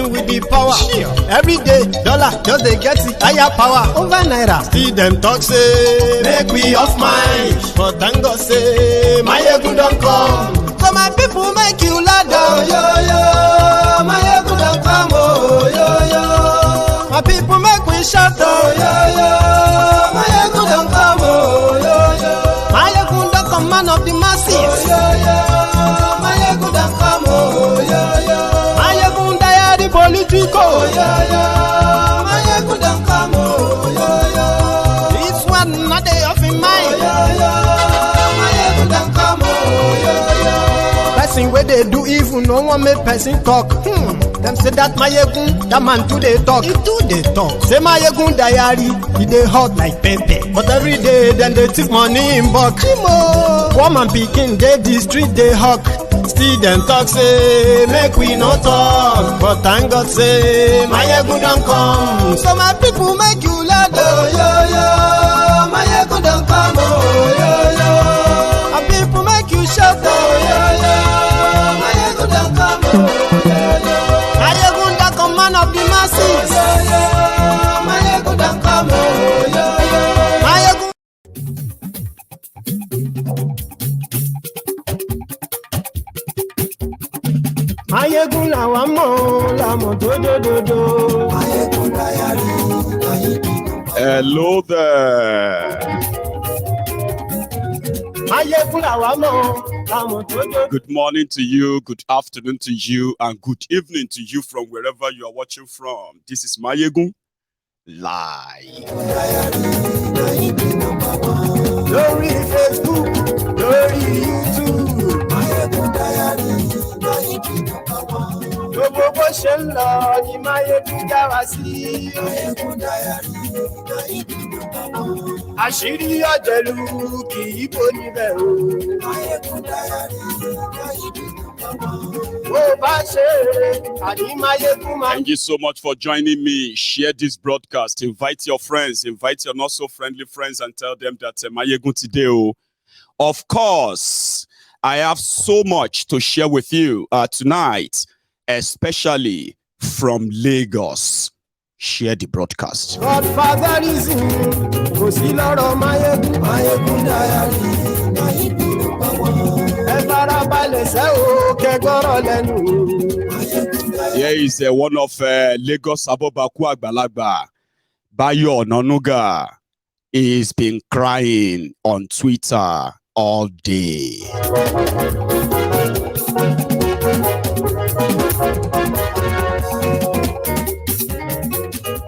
With the power, every day dollar just dey get it higher power over naira. Still dem talk say make we off mind, but thank God say mayegun don come. So my people make you loud down, yo yo. Mayegun don come, oh yo yo. My people make we shout, oh yo yo. Mayegun don come, oh yo yo. Mayegun don come, man of the masses, oh yo yo. Mayegun don come, oh yo yo. Politico, yeah, yeah. Mayegun don come, oh, yeah, yeah. This one not dey off in mind, yeah, yeah. Mayegun don come, oh, yeah, yeah. Person wey dey do evil, no one make person talk. Them say that Mayegun, that man too dey talk. He too dey talk. Say Mayegun diary, he dey hot like pepper. But every day, then they take money in bulk. Woman pikin dey the street dey hawk. Still dem talk say make we no talk, but thank God say Mayegun don come. So my people make you loud, oh yo yo. Mayegun don come, oh yo yo. My people make you shout, oh yo yo. Mayegun don come, oh yo yo. Mayegun don come, man of the masses, oh yo yo. Mayegun don come, oh yo yo. Mayegun. Mayegun làwa mọ̀ làmọ̀ dódódódó. Mayegun diary, Mayegun. Hello there. Mayegun làwa mọ̀ làmọ̀ dódódó. Good morning to you, good afternoon to you, and good evening to you from wherever you are watching from. This is Mayegun Live. Lórí Facebook, lórí YouTube. Mayegun diary. Gbogbo bó ṣe ń lọ ni Mayegun já wa sí. Mayegun diary, àṣírí ọ̀jẹ̀lú kì í bò níbẹ̀ o. Mayegun diary, bó bá ṣe àní Mayegun máa. Thank you so much for joining me. Share this broadcast. Invite your friends, invite your not so friendly friends, and tell them that Mayegun today. Of course, I have so much to share with you tonight, especially from Lagos. Share the broadcast. Godfatherism kò sí lọ́rọ̀ Mayegun. Mayegun diary, ẹ farabalẹ̀ ṣe o kẹgbọ́rọ̀ lẹ́nu. Here is one of Lagos Abobaku Agbalagba, Bayo Onanuga. He's been crying on Twitter all day.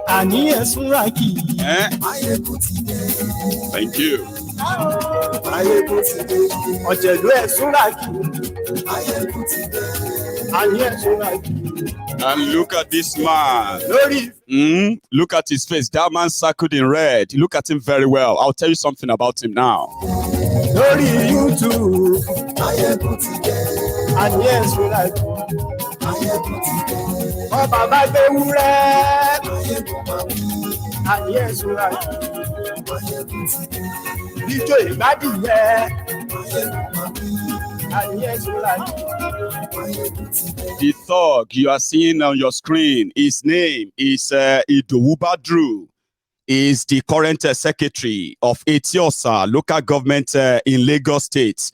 Àní ẹ̀sùn Raki. Mayegun ti dé. Thank you. Mayegun ti dé. Ọ̀jẹ̀lú ẹ̀sùn Raki. Mayegun ti dé. Àní ẹ̀sùn Raki. And look at this man. Lórí. Look at his face. That man circled in red. Look at him very well. I'll tell you something about him now. Lórí YouTube. Mayegun ti dé. Àní ẹ̀sùn Raki. Mayegun ti dé. Ọba bá gbé wúrẹ́. Mayegun máa wí. Àní ẹ̀sùn Raki. Mayegun ti dé. Ijó ìgbádìyẹ. Mayegun máa wí. Àní ẹ̀sùn Raki. Mayegun ti dé. The thug you are seeing on your screen, his name is Idowu Badru. He is the current secretary of Etiosa local government in Lagos State.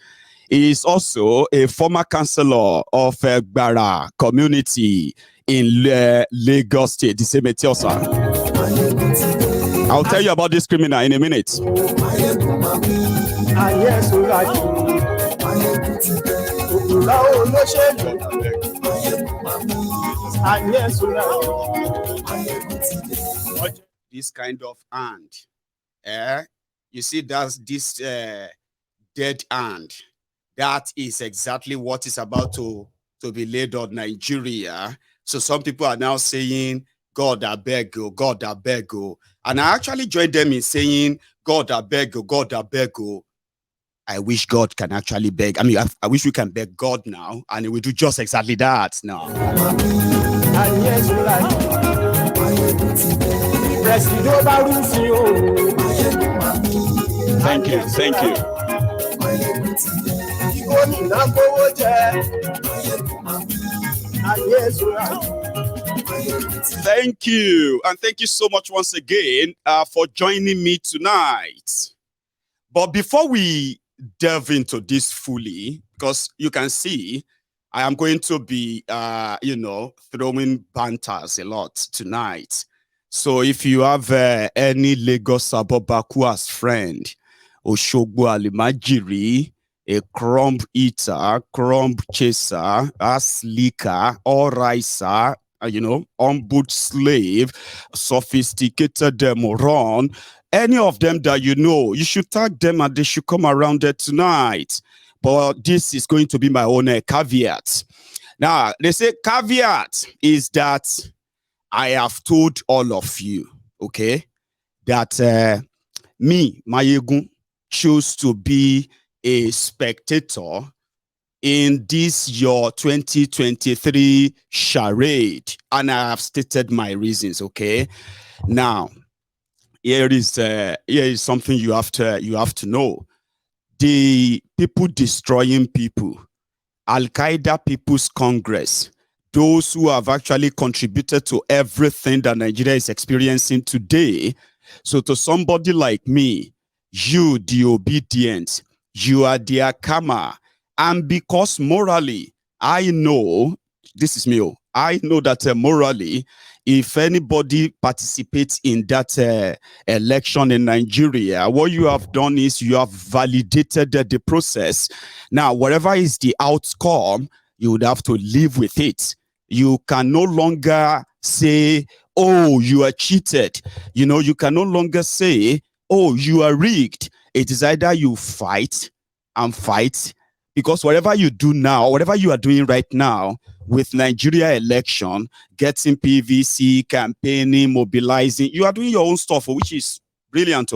He is also a former councillor of Gbara community in Lagos State, the same Etiosa. I'll tell you about this criminal in a minute. Mayegun máa wí. Àní ẹ̀sùn Raki. Mayegun ti dé. Òkúra olóṣèlú. Mayegun máa wí. Àní ẹ̀sùn Raki. Mayegun ti dé. This kind of hand, you see, that's this dead hand. That is exactly what is about to be laid on Nigeria. So some people are now saying, God, I beg you, God, I beg you. And I actually joined them in saying, God, I beg you, God, I beg you. I wish God can actually beg. I mean, I wish we can beg God now, and he will do just exactly that now. Àní ẹ̀sùn Raki. Mayegun ti dé. Presido bá rúfin o. Mayegun máa wí. Thank you, thank you. Mayegun ti dé. Gómìnà gbówó jẹ. Mayegun máa wí. Àní ẹ̀sùn Raki. Thank you. And thank you so much once again for joining me tonight. But before we delve into this fully, because you can see, I am going to be, throwing banters a lot tonight. So if you have any Lagos Abobakuas friend, Oshogbo Alimajiri, a crumb eater, crumb chaser, a slicker, or ricer, ombudsman slave, sophisticated moron, any of them that you should tag them and they should come around there tonight. But this is going to be my own caveat. Now, they say caveat is that I have told all of you, okay, that me, Mayegun, choose to be a spectator in this your 2023 charade, and I have stated my reasons. Okay, now here is something you have to know. The people destroying people, Al-Qaeda People's Congress, those who have actually contributed to everything that Nigeria is experiencing today. So to somebody like me, you, the obedient, you are their karma. And because morally, I know, this is me, I know that morally, if anybody participates in that election in Nigeria, what you have done is you have validated the process. Now, whatever is the outcome, you would have to live with it. You can no longer say, oh, you are cheated. You can no longer say, oh, you are rigged. It is either you fight and fight, because whatever you do now, whatever you are doing right now with Nigeria election, getting PVC, campaigning, mobilizing, you are doing your own stuff, which is brilliant.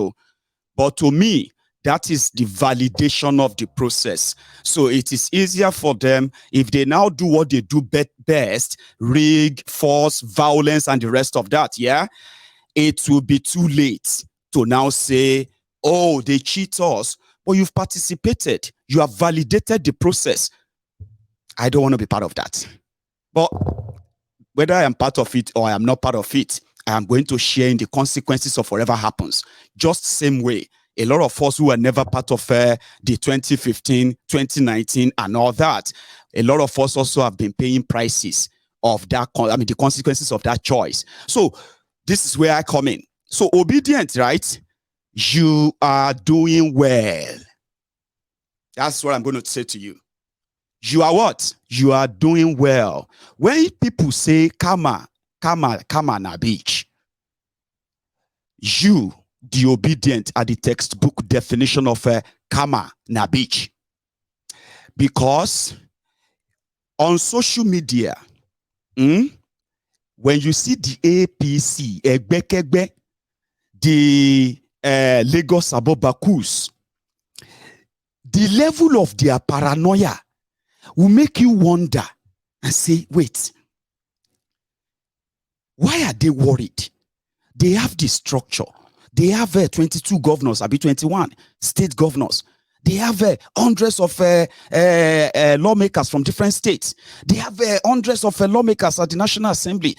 But to me, that is the validation of the process. So it is easier for them if they now do what they do best, rig, force, violence, and the rest of that. Yeah, it will be too late to now say, oh, they cheat us. But you've participated. You have validated the process. I don't want to be part of that. But whether I am part of it or I am not part of it, I am going to share in the consequences of whatever happens. Just same way. A lot of us who are never part of the 2015, 2019 and all that, a lot of us also have been paying prices of that, the consequences of that choice. So this is where I come in. So obedient, right? You are doing well. That's what I'm going to say to you. You are what? You are doing well. When people say, karma na beach, you, the obedient, are the textbook definition of karma na beach. Because on social media, when you see the APC, the Lagos Abobakus, the level of their paranoia will make you wonder and say, wait, why are they worried? They have the structure. They have 22 governors, 21 state governors. They have hundreds of lawmakers from different states. They have hundreds of lawmakers at the National Assembly.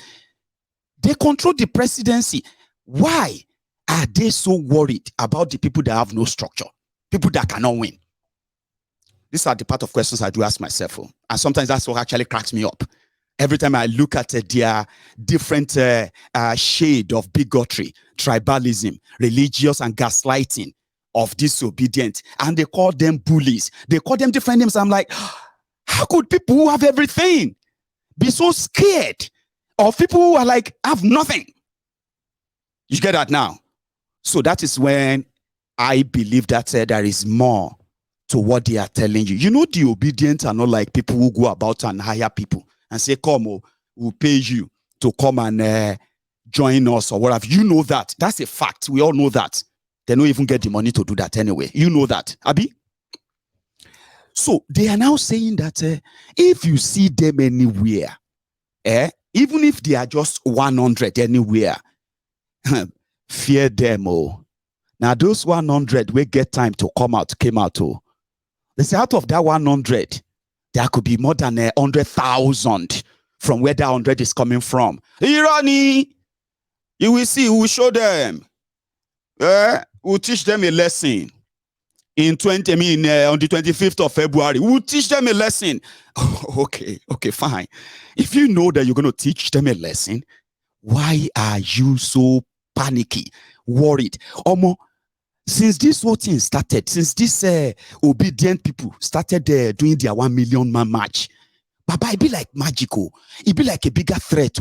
They control the presidency. Why are they so worried about the people that have no structure? People that cannot win? These are the part of questions I do ask myself. And sometimes that's what actually cracks me up. Every time I look at their different shade of bigotry, tribalism, religious and gaslighting of disobedient, and they call them bullies. They call them different names. I'm like, how could people who have everything be so scared of people who are like, have nothing? You get that now? So that is when I believe that there is more to what they are telling you. The obedient are not like people who go about and hire people and say, come, we'll pay you to come and join us or whatever. You know that. That's a fact. We all know that. They don't even get the money to do that anyway. You know that, Abi? So they are now saying that if you see them anywhere, even if they are just 100 anywhere, fear them. Now those 100 will get time to came out. They say out of that 100, there could be more than 100,000 from where that 100 is coming from. Irani, you will see, we'll show them. We'll teach them a lesson. On the 25th of February, we'll teach them a lesson. Okay, fine. If you know that you're going to teach them a lesson, why are you so panicky, worried? Omo, since this whole thing started, since this obedient people started doing their 1 million man march, Baba, it be like magical. It be like a bigger threat.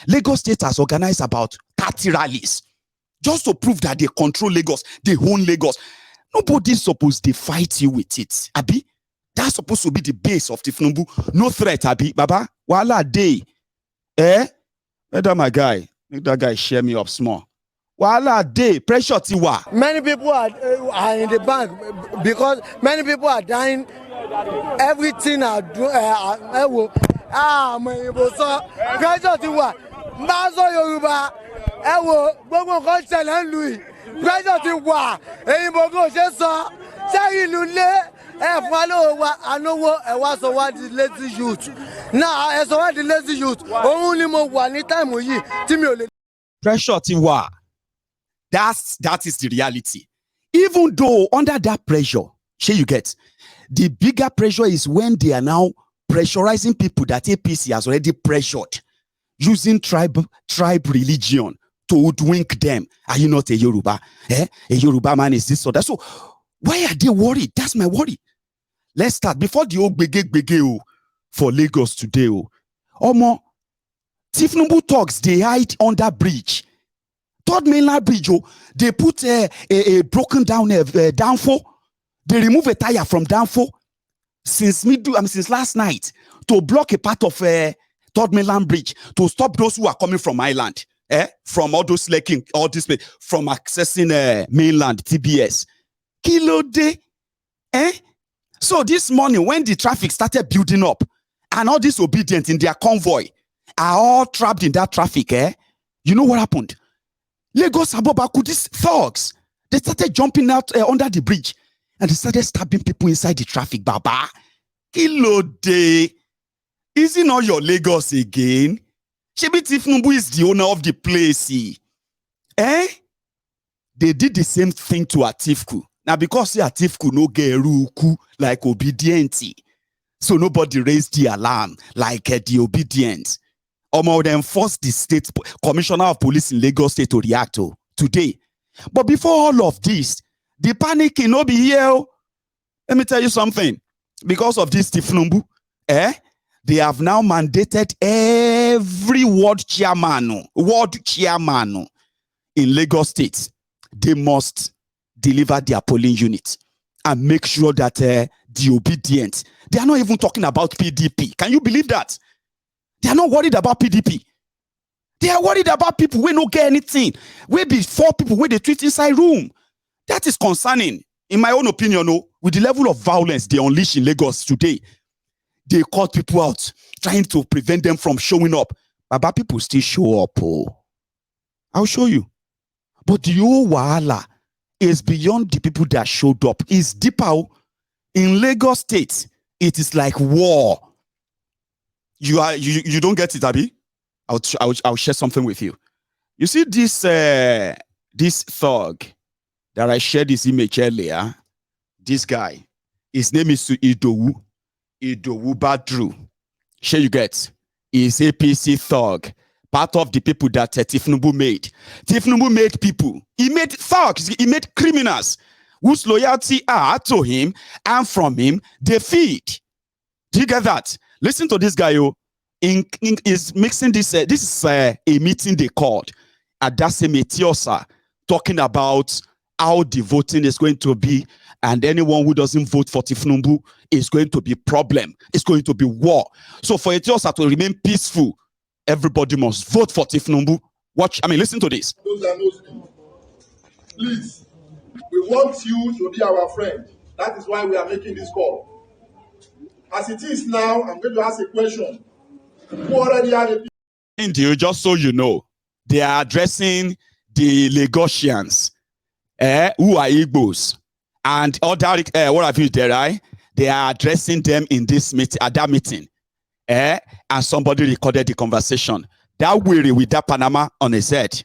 Lagos State has organized about 30 rallies just to prove that they control Lagos, they own Lagos. Nobody's supposed to fight you with it. Abi, that's supposed to be the base of Tinubu. No threat, Abi. Baba, wala day. Let that my guy. Make that guy share me up small. Wala day. Pressure tiwa. Many people are in the bank because many people are dying. Everything are doing. Pressure tiwa. Mazo Yoruba. Gbogbo nǹkan ṣẹlẹ̀ ń lu yìí. Pressure ti wà. Èyí gbogbo ṣe sọ. Sẹ́yìn ìlú lé. Fún wa lówó wa, ànówó ẹ̀ wá sọ wá di lazy youth. Náà ẹ sọ wá di lazy youth. Òun ni mo wà ní táìmù yìí tí mi ò lè. Pressure ti wà. That is the reality. Even though under that pressure, you get, the bigger pressure is when they are now pressurizing people that APC has already pressured, using tribe religion to hoodwink them. Are you not a Yoruba? A Yoruba man is this or that. So why are they worried? That's my worry. Let's start before the old bege for Lagos today. Omo, Tinubu talks, they hide under bridge. Third mainland bridge, they put a broken down downfall. They remove a tire from downfall since last night to block a part of Third mainland bridge to stop those who are coming from island, from all those laking, all this place, from accessing mainland TBS. Kilo day, So this morning when the traffic started building up and all these obedient in their convoy are all trapped in that traffic, you know what happened? Lagos Abobaku, these thugs, they started jumping out under the bridge and they started stabbing people inside the traffic. Baba, Kilo day. Is it not your Lagos again? Shebi Tinubu is the owner of the place. They did the same thing to Atifku. Now because Atifku no get ruku like obedient, so nobody raised the alarm like the obedient. Omo then forced the state commissioner of police in Lagos State to react today. But before all of this, the panic can not be here. Let me tell you something. Because of this Tinubu, they have now mandated every ward chairman in Lagos State. They must deliver their polling unit and make sure that the obedient, they are not even talking about PDP. Can you believe that? They are not worried about PDP. They are worried about people who don't get anything. We be 4 people where they treat inside room. That is concerning, in my own opinion, with the level of violence they unleash in Lagos today. They caught people out, trying to prevent them from showing up. Baba, people still show up. I'll show you. But the whole wahala is beyond the people that showed up. It's deeper. In Lagos State, it is like war. You don't get it, Abi? I'll share something with you. You see this thug that I shared this image earlier. This guy, his name is Idowu Badru. Sure you get? He's APC thug. Part of the people that Tinubu made. Tinubu made people. He made thugs. He made criminals whose loyalty are to him and from him they feed. Do you get that? Listen to this guy, is mixing this. This is a meeting they called at Metiosa, talking about how the voting is going to be, and anyone who doesn't vote for Tinubu is going to be problem. It's going to be war. So for Etiosa to remain peaceful, everybody must vote for Tinubu. Listen to this. Those that knows me, please, we want you to be our friend. That is why we are making this call. As it is now, I'm going to ask a question. Who already have a... India, just so you know, they are addressing the Lagosians, who are Igbos, and other, what have you there, right? They are addressing them in this meeting, at that meeting. and somebody recorded the conversation. That weary with that Panama on his head,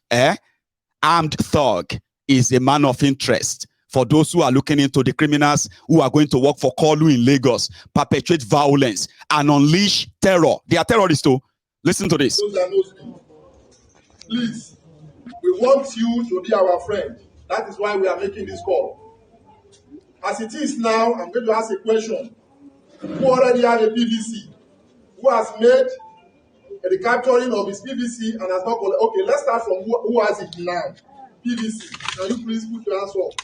armed thug is a man of interest for those who are looking into the criminals who are going to work for Kolu in Lagos, perpetrate violence, and unleash terror. They are terrorists too. Listen to this. Please, we want you to be our friend. That is why we are making this call. As it is now, I'm going to ask a question. Who already have a PVC? Who has made a recapturing of his PVC and has not collected? Okay, let's start from who has it now. PVC. Can you please put your hands up?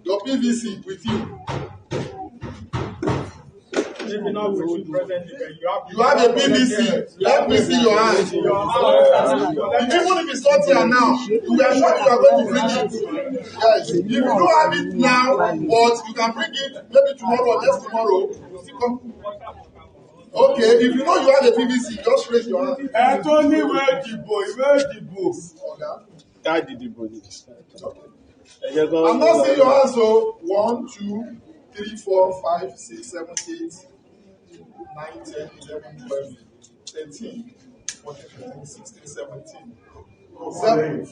Your PVC with you. You have a PVC. Let me see your hand. Even if it's not here now, we are sure you are going to bring it. Yes. If you don't have it now, but you can bring it maybe tomorrow or just tomorrow. Okay, if you know you have a PVC, just raise your hand. Anthony, where the boy? I'm not seeing your hands, so 1, 2, 3, 4, 5, 6, 7, 8, 9, 10, 11, 12, 13, 14, 15, 16, 17. 7.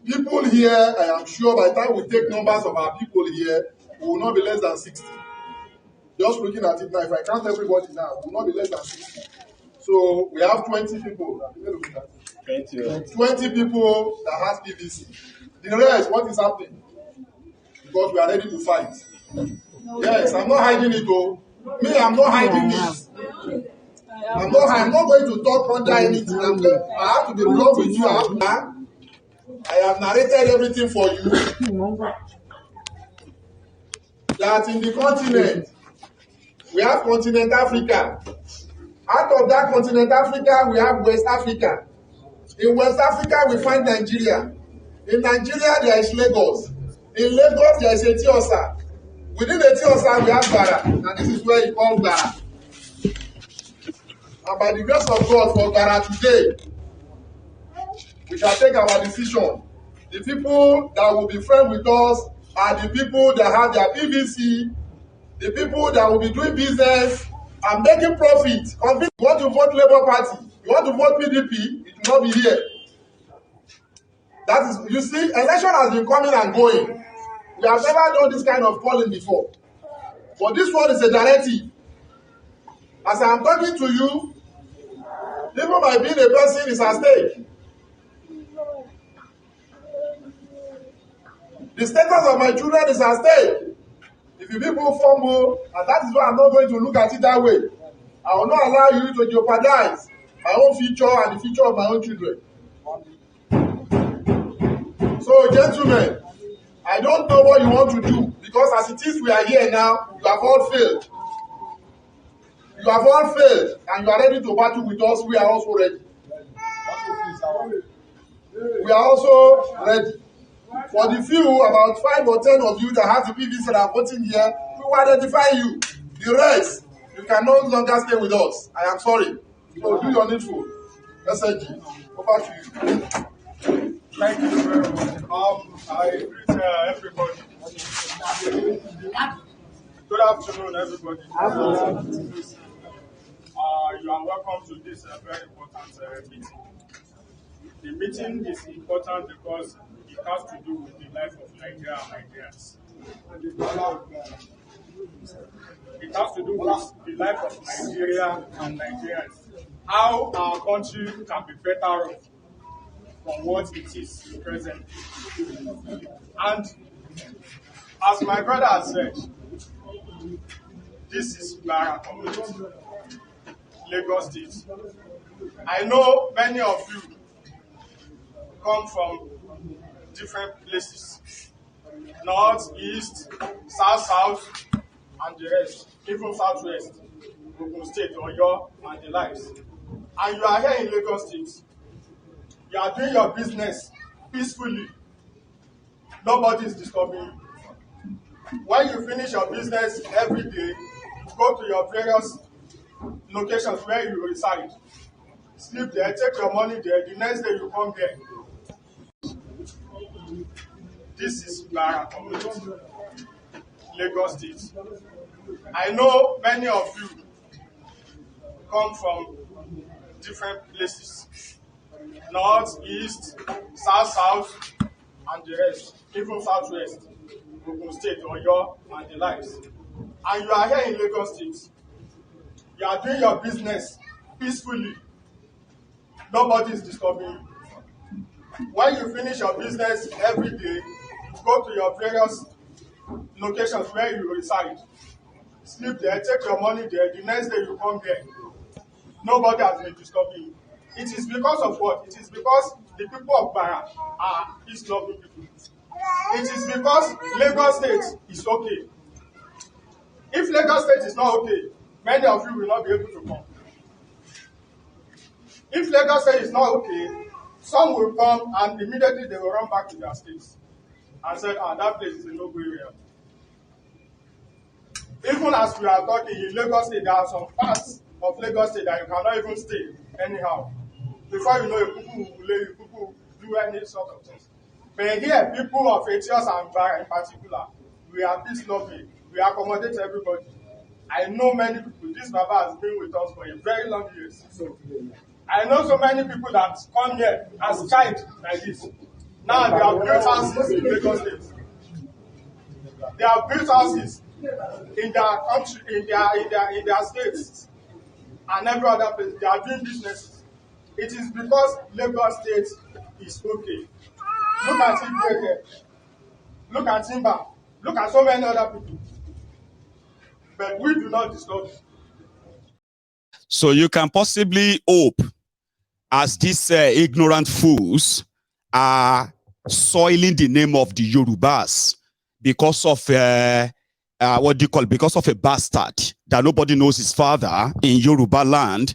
People here, I am sure by the time we take numbers of our people here, we will not be less than 60. Just looking at it now, if I count everybody now, we will not be less than 60. So we have 20 people. 20 people that has PVC. The rest, what is happening? Because we are ready to fight. Yes, I'm not hiding it though. Me, I'm not hiding this. I'm not going to talk under anything. I have to be blunt with you. I have narrated everything for you. That in the continent, we have continent Africa. Out of that continent Africa, we have West Africa. In West Africa, we find Nigeria. In Nigeria, there is Lagos. In Lagos, there is Etiosa. Within Etiosa, we have Gara. And this is where you call Gara. And by the grace of God, for Gara today, we shall take our decision. The people that will be friends with us are the people that have their PVC, the people that will be doing business and making profit. You want to vote Labour Party, you want to vote PDP, it will not be here. That is, you see, election has been coming and going. We have never done this kind of polling before. But this one is a directive. As I am talking to you, even by being a person is at stake. The status of my children is at stake. If you people fumble, and that is why I'm not going to look at it that way. I will not allow you to jeopardize my own future and the future of my own children. So, gentlemen, I don't know what you want to do, because as it is, we are here now, you have all failed. You have all failed, and you are ready to battle with us. We are also ready. We are also ready. For the few, about 5 or 10 of you that have the PVC that are voting here, we will identify you. The rest, you can no longer stay with us. I am sorry. So do your needful. SNG, over to you. Thank you very much. I greet everybody. Good afternoon, everybody. You are welcome to this very important meeting. The meeting is important because it has to do with the life of Nigeria and Nigerians. It has to do with the life of Nigeria and Nigerians. How our country can be better off from what it is presently. And as my brother has said, this is Gara community, Lagos State. I know many of you come from different places, north, east, south, and the rest, even southwest, Ogun State, Oyo, and the likes. And you are here in Lagos State. You are doing your business peacefully. Nobody is disturbing you. When you finish your business every day, go to your various locations where you reside. Sleep there, take your money there. The next day you come here. this is Bara community, Lagos State. I know many of you come from different places, north, east, south, and the rest, even southwest, Ogun State, Oyo, and the likes. And you are here in Lagos State. You are doing your business peacefully. Nobody is disturbing you. When you finish your business every day, you go to your various locations where you reside. Sleep there, take your money there. The next day you come here. Nobody has been disturbing you. It is because of what? It is because the people of Bara are peace-loving people. It is because Lagos State is okay. If Lagos State is not okay, many of you will not be able to come. If Lagos State is not okay, some will come and immediately they will run back to their states and say, that place is a no-go area. Even as we are talking in Lagos State, there are some parts of Lagos State that you cannot even stay anyhow. Before you know it, people will do any sort of things. But here, people of Etios and Bara in particular, we are peace-loving. We accommodate everybody. I know many people. This Baba has been with us for a very long years. I know so many people that come here as child like this. Now they have built houses in Lagos State. They have built houses in their country, in their states, and every other place. They are doing businesses. It is because Lagos State is okay. Look at Ibrahim. Look at Timba. Look at so many other people. But we do not disturb. So you can possibly hope, as these ignorant fools are soiling the name of the Yorubas because of because of a bastard that nobody knows his father in Yoruba land.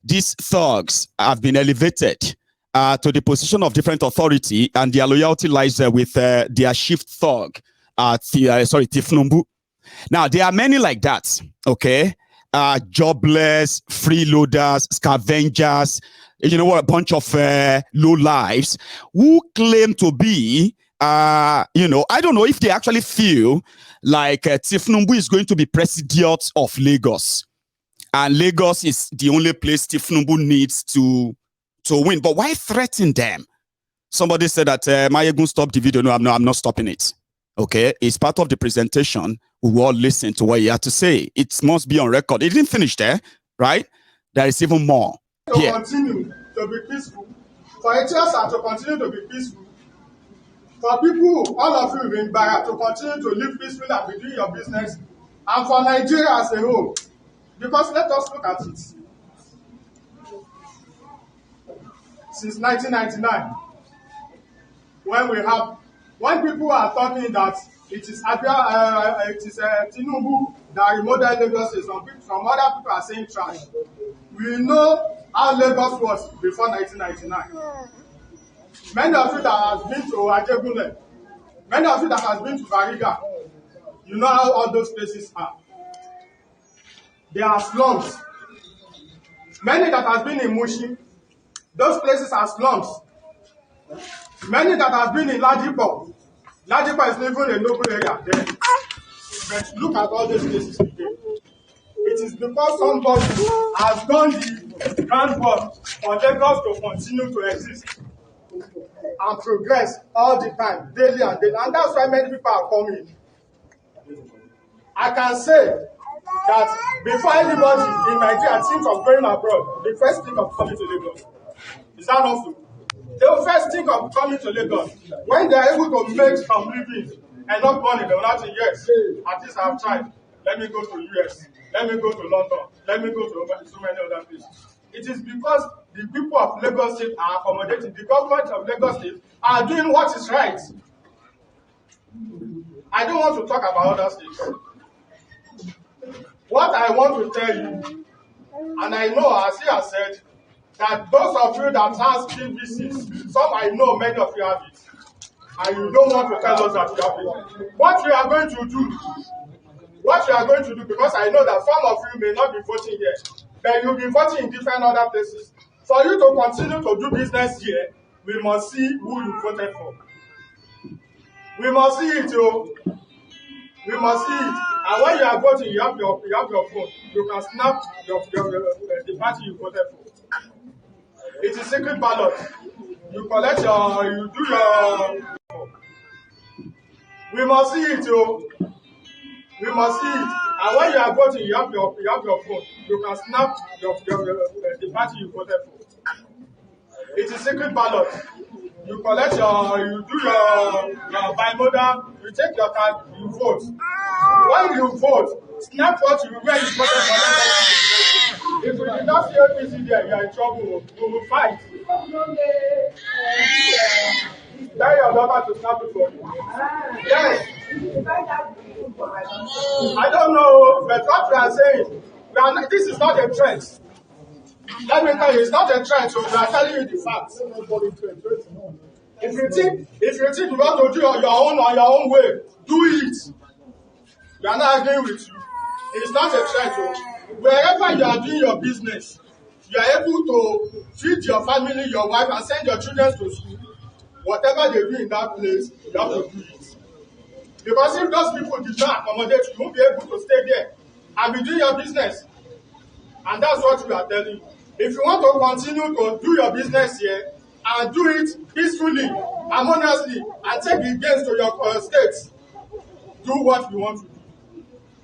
These thugs have been elevated to the position of different authority, and their loyalty lies with their chief thug, Tinubu. Now, there are many like that, okay? Jobless, freeloaders, scavengers, a bunch of low lives who claim to be, I don't know if they actually feel like Tinubu is going to be president of Lagos. And Lagos is the only place Tinubu needs to win. But why threaten them? Somebody said that Mayegun stopped the video. No, I'm not stopping it. Okay, it's part of the presentation. We will all listen to what he had to say. It must be on record. It didn't finish there, right? There is even more. To continue to be peaceful, for Etios to continue to be peaceful, for people, all of you in Bara, to continue to live peacefully and be doing your business, and for Nigeria as a whole. Because let us look at it. Since 1999, when people are talking that it is Tinubu that remodeled Lagos State, some other people are saying trash. We know how Lagos was before 1999. Many of you that has been to Ajegule, many of you that has been to Bariga, you know how all those places are. They are slums. Many that has been in Mushi, those places are slums. Many that have been in Ladipo is even a noble area there. But look at all these places today. It is because somebody has done the groundwork for Lagos to continue to exist and progress all the time, daily and daily. And that's why many people are coming. I can say that before anybody in Nigeria thinks of going abroad, they first think of coming to Lagos. Is that not so? They will first think of coming to Lagos. When they are able to make some living and not money, they will not say, yes, at least I have tried. Let me go to US. Let me go to London. Let me go to so many other places. It is because the people of Lagos State are accommodating. The government of Lagos State are doing what is right. I don't want to talk about other states. What I want to tell you, and I know, as he has said, that those of you that has PVCs, some I know many of you have it, and you don't want to tell us that you have it. What you are going to do, because I know that some of you may not be voting here, but you'll be voting in different other places. For you to continue to do business here, we must see who you voted for. We must see it, yo. We must see it. And when you are voting, you have your phone. You can snap the party you voted for. It is secret ballot. You collect you do your. We must see it, yo. We must see it. And when you are voting, you have your phone. You can snap the party you voted for. It is secret ballot. You collect you do your bimodal, you take your card, you vote. When you vote, snap what you where you voted for. If you did not see APC there, you are in trouble. We will fight. Tell your daughter to snap it for you. Yes. I don't know, but what we are saying, this is not a trend. Let me tell you, it's not a trend, so we are telling you the facts. If you think you want to do your own on your own way, do it. We are not agreeing with you. It's not a trend. So wherever you are doing your business, you are able to feed your family, your wife, and send your children to school. Whatever they do in that place, you have to do it. Because if those people did not accommodate you, won't be able to stay there and be doing your business. And that's what we are telling you. If you want to continue to do your business here and do it peacefully, harmoniously, and take the gains to your states, do what we want to do.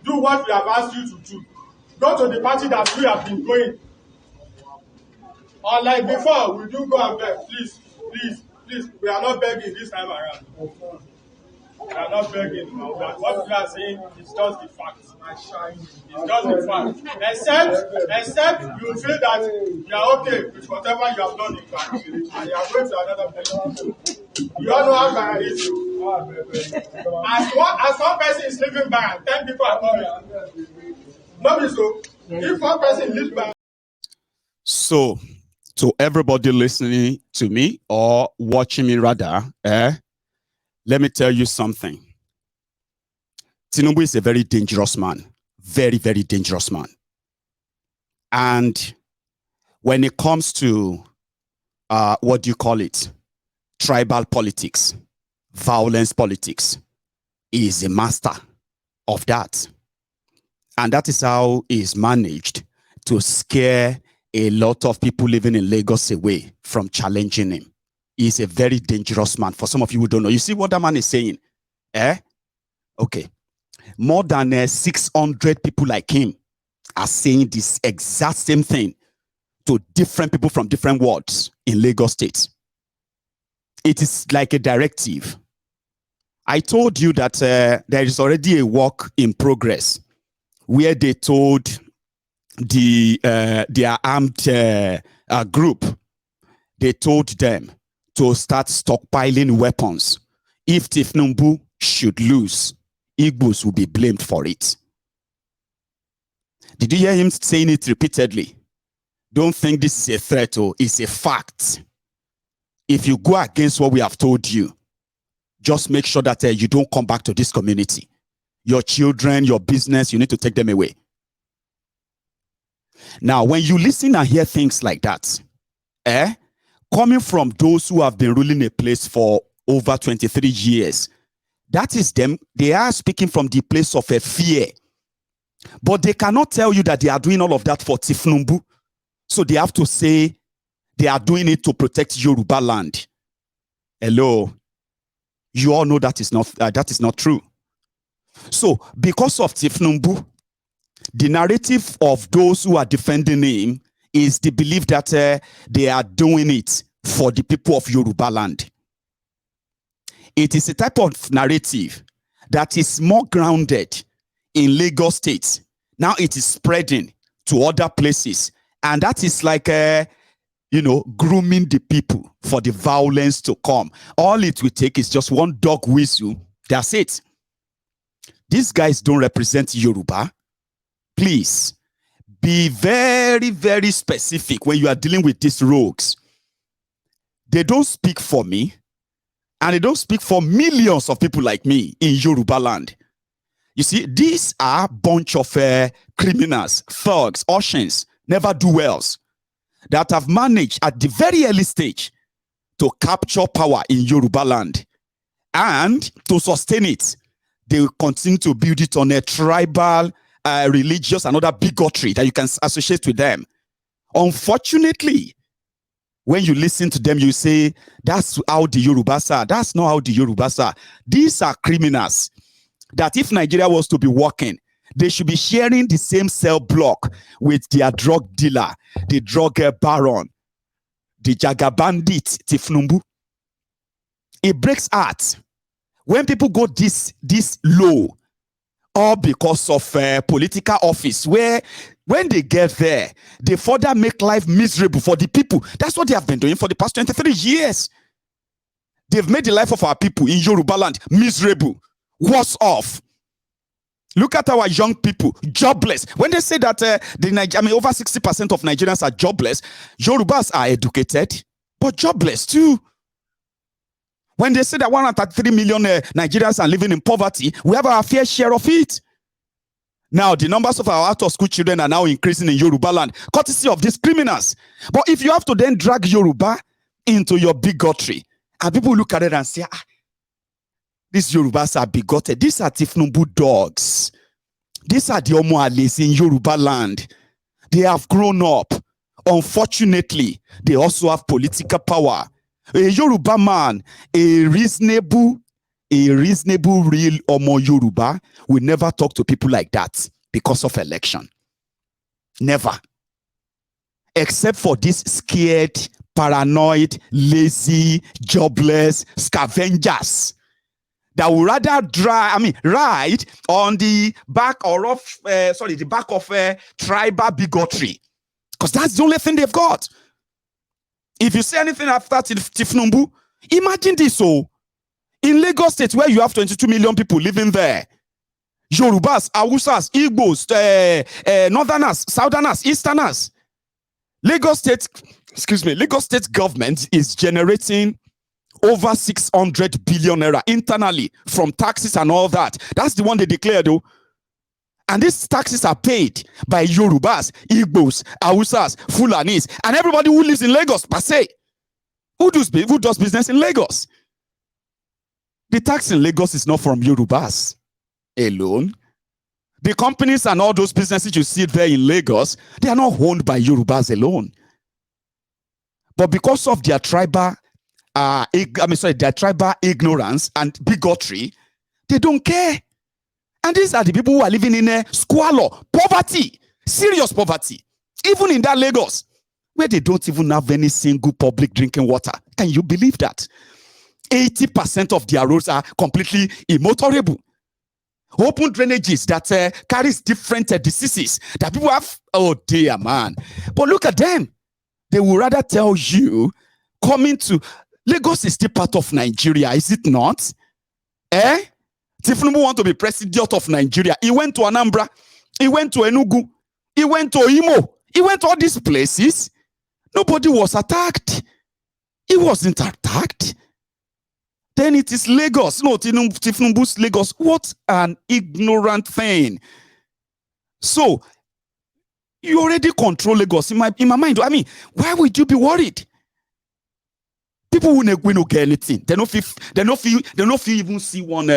Do what we have asked you to do. Go to the party that we have been going. Unlike before, we do go and beg. Please, please, please, we are not begging this time around. We are not begging. What we are saying is just the fact. It's just the fact. Except you feel that you are okay with whatever you have done in Ghana and you are going to another place. You all know how Ghana is. As one person is living by, 10 people are coming. Not so. If one person lives by. So, to everybody listening to me or watching me rather, let me tell you something. Tinubu is a very dangerous man. Very, very dangerous man. And when it comes to, what do you call it? Tribal politics, violence politics, he is a master of that. And that is how he is managed to scare a lot of people living in Lagos away from challenging him. He's a very dangerous man. For some of you who don't know, you see what that man is saying? Okay. More than 600 people like him are saying this exact same thing to different people from different wards in Lagos State. It is like a directive. I told you that there is already a work in progress where they told their armed group, they told them to start stockpiling weapons. If Tinubu should lose, Igbos will be blamed for it. Did you hear him saying it repeatedly? Don't think this is a threat, or it's a fact. If you go against what we have told you, just make sure that you don't come back to this community. Your children, your business, you need to take them away. Now, when you listen and hear things like that, coming from those who have been ruling a place for over 23 years, that is them. They are speaking from the place of a fear. But they cannot tell you that they are doing all of that for Tinubu. So they have to say they are doing it to protect Yoruba land. Hello. You all know that is not true. So because of Tinubu, the narrative of those who are defending him is the belief that they are doing it for the people of Yoruba land. It is a type of narrative that is more grounded in Lagos State. Now it is spreading to other places. And that is like, grooming the people for the violence to come. All it will take is just one dog whistle. That's it. These guys don't represent Yoruba. Please be very, very specific when you are dealing with these rogues. They don't speak for me, and they don't speak for millions of people like me in Yoruba land. You see, these are a bunch of criminals, thugs, Oshens, never-do-wells that have managed at the very early stage to capture power in Yoruba land. And to sustain it, they will continue to build it on a tribal, religious, and other bigotry that you can associate with them. Unfortunately, when you listen to them, you say, that's how the Yorubas are. That's not how the Yorubas are. These are criminals that if Nigeria was to be working, they should be sharing the same cell block with their drug dealer, the drug baron, the Jaga bandit, Tinubu. It breaks heart when people go this low, all because of political office, where when they get there, they further make life miserable for the people. That's what they have been doing for the past 23 years. They've made the life of our people in Yoruba land miserable, worse off. Look at our young people, jobless. When they say that over 60% of Nigerians are jobless, Yorubas are educated, but jobless too. When they say that 133 million Nigerians are living in poverty, we have our fair share of it. Now, the numbers of our out-of-school children are now increasing in Yoruba land, courtesy of these criminals. But if you have to then drag Yoruba into your bigotry, and people look at it and say, these Yorubas are bigoted. These are Tinubu dogs. These are the Omoales in Yoruba land. They have grown up. Unfortunately, they also have political power. A Yoruba man, a reasonable real Omo Yoruba will never talk to people like that because of election. Never. Except for these scared, paranoid, lazy, jobless scavengers that would rather ride on the back of tribal bigotry, because that's the only thing they've got. If you say anything after Tinubu, imagine this. So, in Lagos State, where you have 22 million people living there, Yorubas, Hausas, Igbos, Northerners, Southerners, Easterners, Lagos State government is generating over 600 billion naira internally from taxes and all that. That's the one they declared, though. And these taxes are paid by Yorubas, Igbos, Hausas, Fulanis, and everybody who lives in Lagos, per se. Who does business in Lagos? The tax in Lagos is not from Yorubas alone. The companies and all those businesses you see there in Lagos, they are not owned by Yorubas alone. But because of their tribal ignorance and bigotry, they don't care. And these are the people who are living in a squalor, poverty, serious poverty. Even in that Lagos, where they don't even have any single public drinking water. Can you believe that? 80% of their roads are completely immotorable. Open drainages that carries different diseases that people have. Oh dear, man. But look at them. They will rather tell you, coming to Lagos is still part of Nigeria, is it not? Tinubu want to be president of Nigeria. He went to Anambra. He went to Enugu. He went to Imo. He went to all these places. Nobody was attacked. He wasn't attacked. Then it is Lagos. No, Tinubu's Lagos. What an ignorant thing. So, you already control Lagos. In my mind, I mean, why would you be worried? People will not get anything. They don't feel even see one.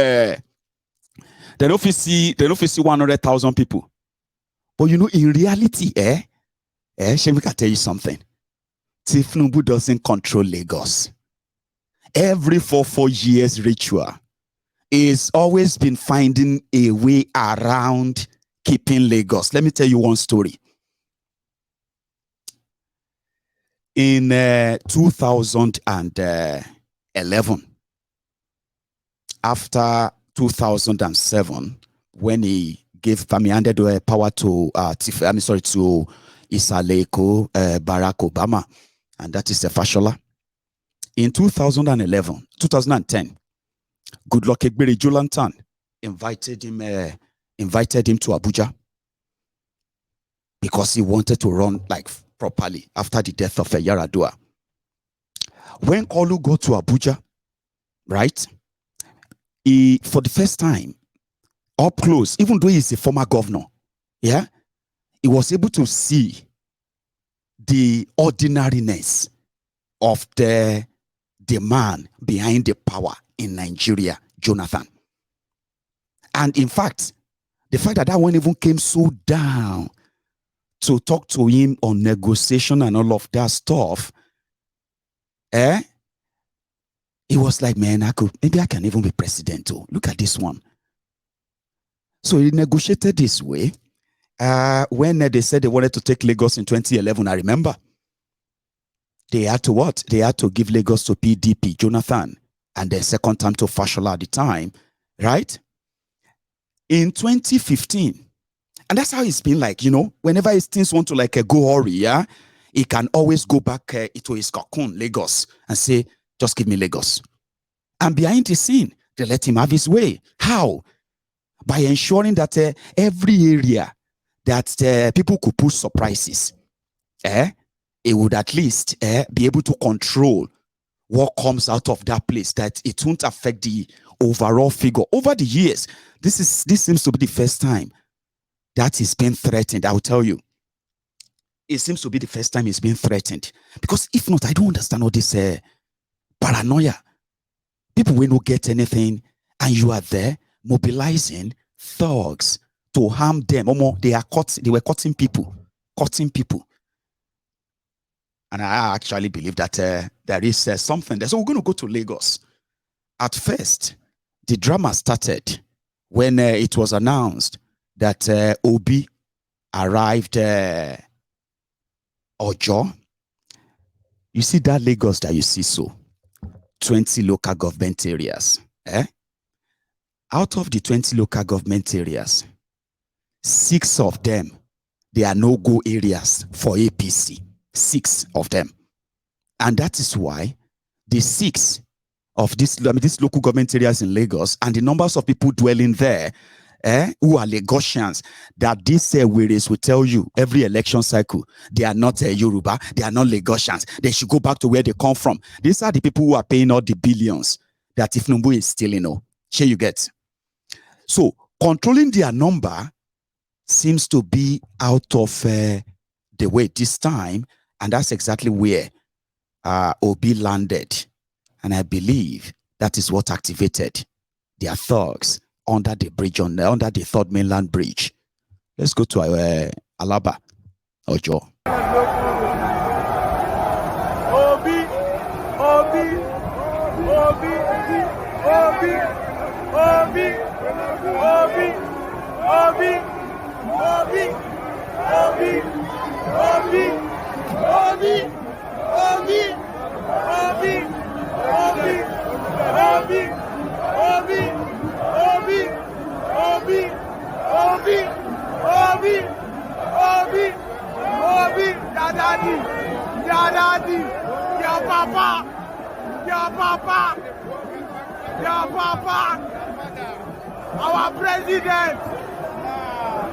They don't see 100,000 people. But you know, in reality, Shemi can tell you something. Tinubu doesn't control Lagos. Every 4 years ritual is always been finding a way around keeping Lagos. Let me tell you one story. In 2011, after 2007, when he handed power to Isaleko, Barack Obama, and that is the Fashola. In 2010, Goodluck Ebele Jonathan invited him to Abuja because he wanted to run like properly after the death of Yaradua. When Kolu got to Abuja, right, he, for the first time, up close, even though he's a former governor, he was able to see the ordinariness of the man behind the power in Nigeria, Jonathan. And in fact, the fact that one even came so down to talk to him on negotiation and all of that stuff, it was like, man, maybe I can even be president too. Look at this one. So he negotiated this way. When they said they wanted to take Lagos in 2011, I remember. They had to what? They had to give Lagos to PDP, Jonathan, and the second time to Fashola at the time, right? In 2015, and that's how it's been like, whenever his things want to like go hurry, yeah, he can always go back to his cocoon, Lagos, and say, just give me Lagos. And behind the scene, they let him have his way. How? By ensuring that every area that people could put surprises, it would at least be able to control what comes out of that place, that it won't affect the overall figure. Over the years, this seems to be the first time that is being threatened. I will tell you, it seems to be the first time it's being threatened. Because if not, I don't understand all this paranoia. People will not get anything, and you are there mobilizing thugs to harm them. They were cutting people. And I actually believe that there is something there. So we're going to go to Lagos. At first, the drama started when it was announced that Obi arrived Ojo. You see that Lagos that you see, so 20 local government areas. Out of the 20 local government areas, 6 of them, they are no-go areas for APC. 6 of them. And that is why the 6 of these local government areas in Lagos and the numbers of people dwelling there who are Lagosians, that these Weres will tell you every election cycle, they are not Yoruba, they are not Lagosians. They should go back to where they come from. These are the people who are paying all the billions that if Tinubu is stealing. Here you get. So controlling their number seems to be out of the way this time. And that's exactly where Obi landed. And I believe that is what activated their thugs under the bridge, under the Third Mainland Bridge. Let's go to Alaba, Ojo.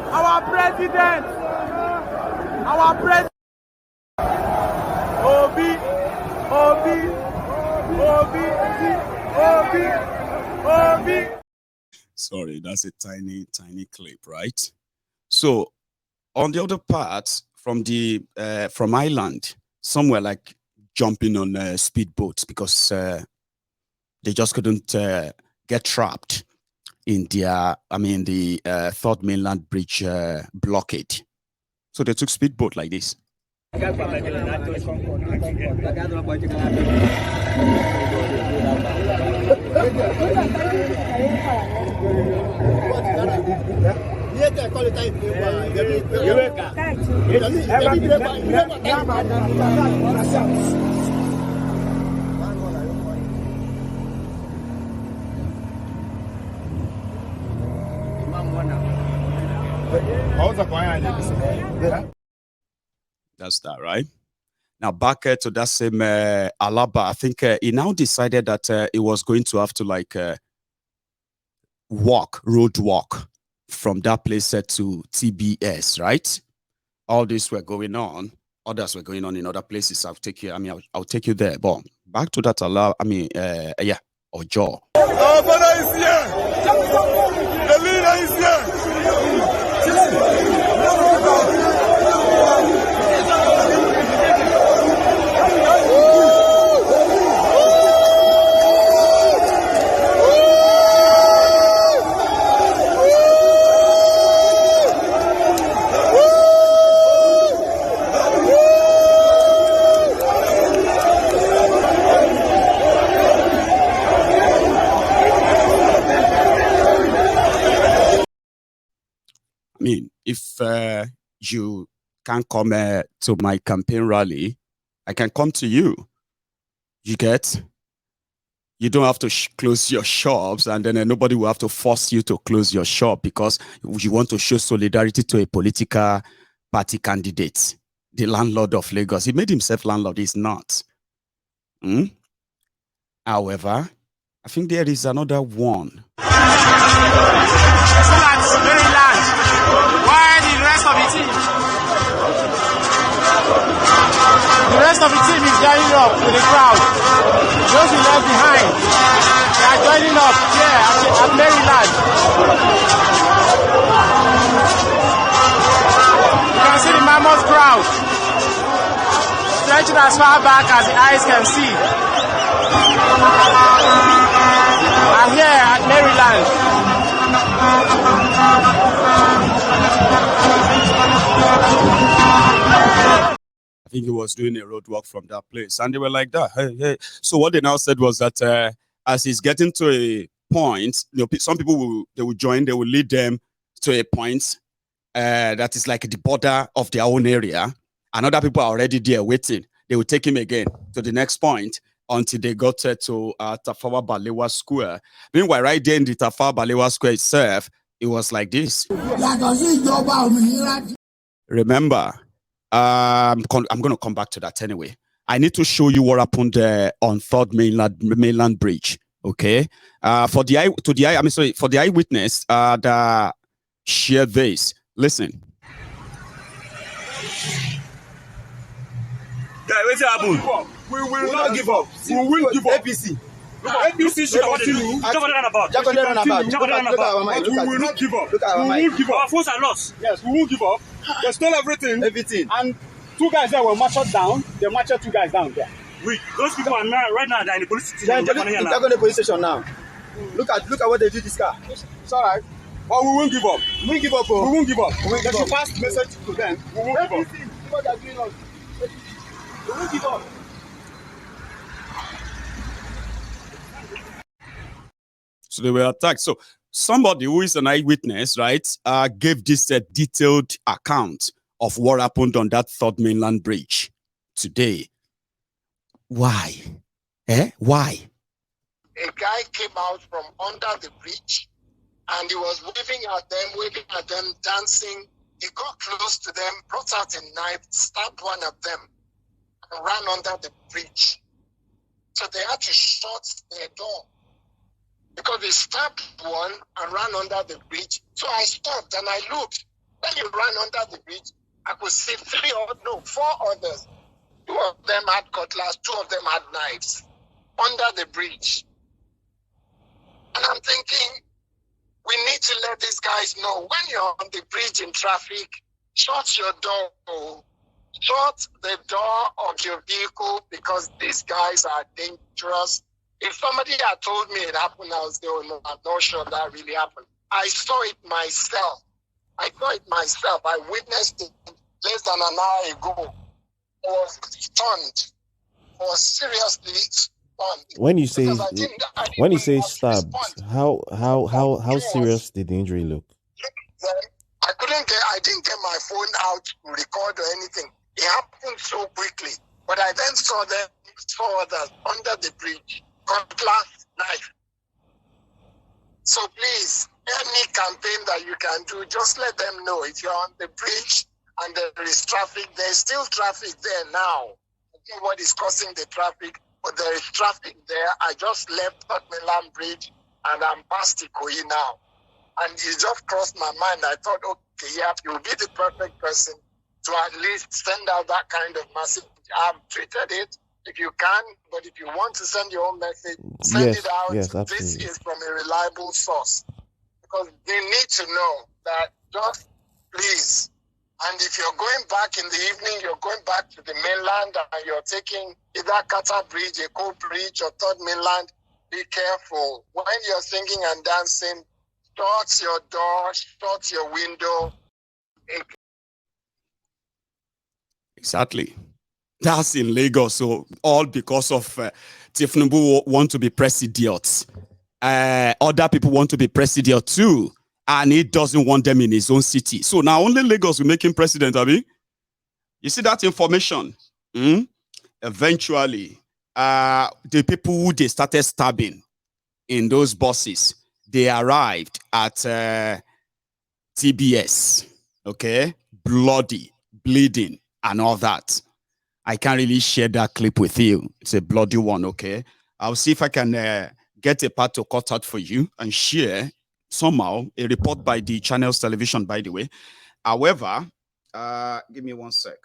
Our president. Obi. Sorry, that's a tiny clip, right? So on the other part, from Ireland, some were like jumping on speedboats because they just couldn't get trapped in the Third Mainland Bridge blockade. So they took speedboat like this. That's that, right? Now back to that same Alaba, I think he now decided that he was going to have to like road walk from that place to TBS, right? All this were going on. Others were going on in other places. I'll take you. I'll take you there. But back to that Alaba. Ojo. Our father is here. The leader is here. if you can't come to my campaign rally, I can come to you. You get? You don't have to close your shops, and then nobody will have to force you to close your shop because you want to show solidarity to a political party candidate, the landlord of Lagos. He made himself landlord. He's not. However, I think there is another one. Maryland, why the rest of the team? The rest of the team is joining up with the crowd. Those who left behind, they are joining up here at Maryland. You can see the mammoth crowd stretching as far back as the eyes can see. I'm here at Maryland. I think he was doing a road walk from that place, and they were like that. Hey. So what they now said was that as he's getting to a point, some people will join, they will lead them to a point that is like the border of their own area, and other people are already there waiting. They will take him again to the next point until they got to Tafawa Balewa Square. Meanwhile, right there in the Tafawa Balewa Square itself, it was like this. Remember, I'm going to come back to that anyway. I need to show you what happened on 3rd mainland bridge. Okay, for the eyewitness that shared this. Listen. What's happened? We will not give up. We will give up. APC. APC should continue. We will not give up. We will give up. Our phones are lost. Yes, we won't give up. They stole everything. And 2 guys there were marched down. They marched 2 guys down there. Those people are now, right now, they're in the police station. They're going to the police station now. Look at what they did this car. It's all right. But we won't give up. We won't give up. We won't give up. There's a fast message to them. We won't give up. What they're doing us. We won't give up. So they were attacked. So somebody who is an eyewitness, right, gave this detailed account of what happened on that 3rd mainland bridge today. Why? Why? A guy came out from under the bridge and he was waving at them, dancing. He got close to them, brought out a knife, stabbed one of them, and ran under the bridge. So they had to shut their door because they stabbed one and ran under the bridge. So I stopped and I looked. When he ran under the bridge, I could see 4 others. 2 of them had cutlass, 2 of them had knives under the bridge. And I'm thinking, we need to let these guys know when you're on the bridge in traffic, shut your door. Shut the door of your vehicle because these guys are dangerous. If somebody had told me it happened, I would say, oh no, I'm not sure that really happened. I saw it myself. I witnessed it less than an hour ago. I was stunned. I was seriously stunned. When you say stabbed, how serious did the injury look? I didn't get my phone out to record or anything. It happened so quickly. But I then saw them, 4 others under the bridge, cutlass, knife. So please, any campaign that you can do, just let them know if you're on the bridge and there is traffic. There's still traffic there now. I don't know what is causing the traffic, but there is traffic there. I just left Mainland Bridge and I'm past Ikoyi now. And it just crossed my mind. I thought, okay, yeah, you'll be the perfect person to at least send out that kind of message. I've tweeted it if you can, but if you want to send your own message, send it out. Yes, this is from a reliable source. Because they need to know that just please. And if you're going back in the evening, you're going back to the mainland and you're taking either Kata Bridge, Eko Bridge, or 3rd Mainland, be careful. When you're singing and dancing, shut your door, shut your window. Exactly. That's in Lagos. So all because of Tinubu want to be president. Other people want to be president too. and he doesn't want them in his own city. So now only Lagos will make him president, Abi. You see that information? Eventually, the people who they started stabbing in those buses, they arrived at TBS, okay? Bloody, bleeding, and all that. I can't really share that clip with you. It's a bloody one, okay? I'll see if I can get a part to cut out for you and share somehow a report by the Channels Television, by the way. However, give me 1 sec.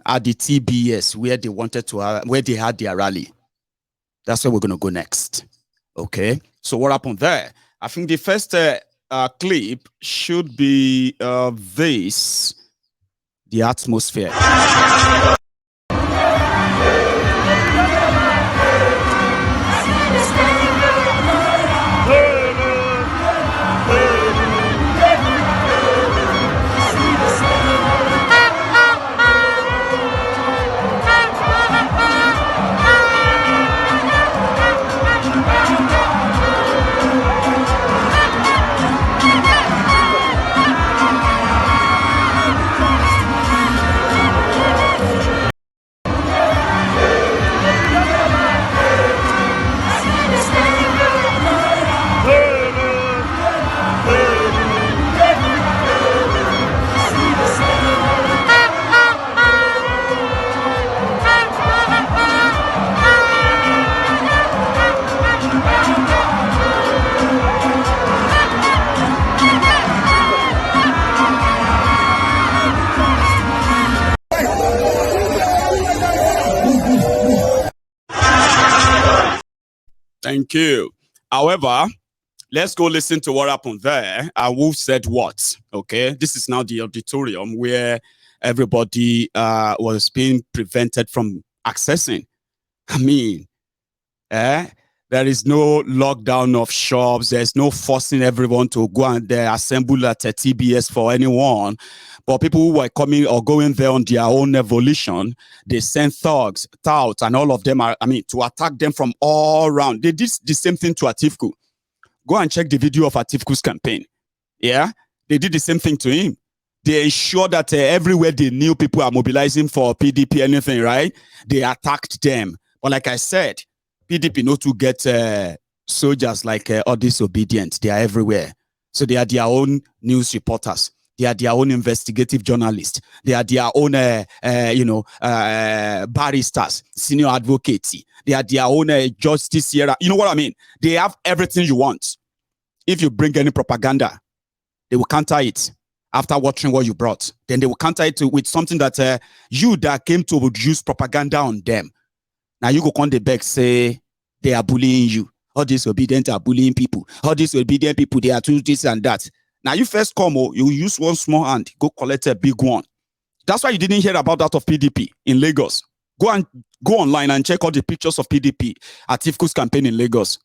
At the TBS, where they wanted to where they had their rally. That's where we're going to go next. Okay. So what happened there? I think the first clip should be this, the atmosphere. Thank you. However, let's go listen to what happened there and who said what. Okay, this is now the auditorium where everybody was being prevented from accessing. I mean, there is no lockdown of shops. There's no forcing everyone to go and assemble at a TBS for anyone. But people who were coming or going there on their own volition, they sent thugs, touts, and all of them are, to attack them from all around. They did the same thing to Atiku. Go and check the video of Atifu's campaign. Yeah, they did the same thing to him. They ensured that everywhere they knew people are mobilizing for PDP, anything, right? They attacked them. But like I said, PDP know to get soldiers like all disobedient. They are everywhere. So they are their own news reporters. They are their own investigative journalists. They are their own, barristers, senior advocates. They are their own justice here. You know what I mean? They have everything you want. If you bring any propaganda, they will counter it after watching what you brought. Then they will counter it with something that you that came to use propaganda on them. Now you go on the back, say they are bullying you. All disobedient are bullying people. All disobedient people, they are doing this and that. Now you first come, you use one small hand, go collect a big one. That's why you didn't hear about that of PDP in Lagos. Go online and check all the pictures of PDP at Atifu's campaign in Lagos.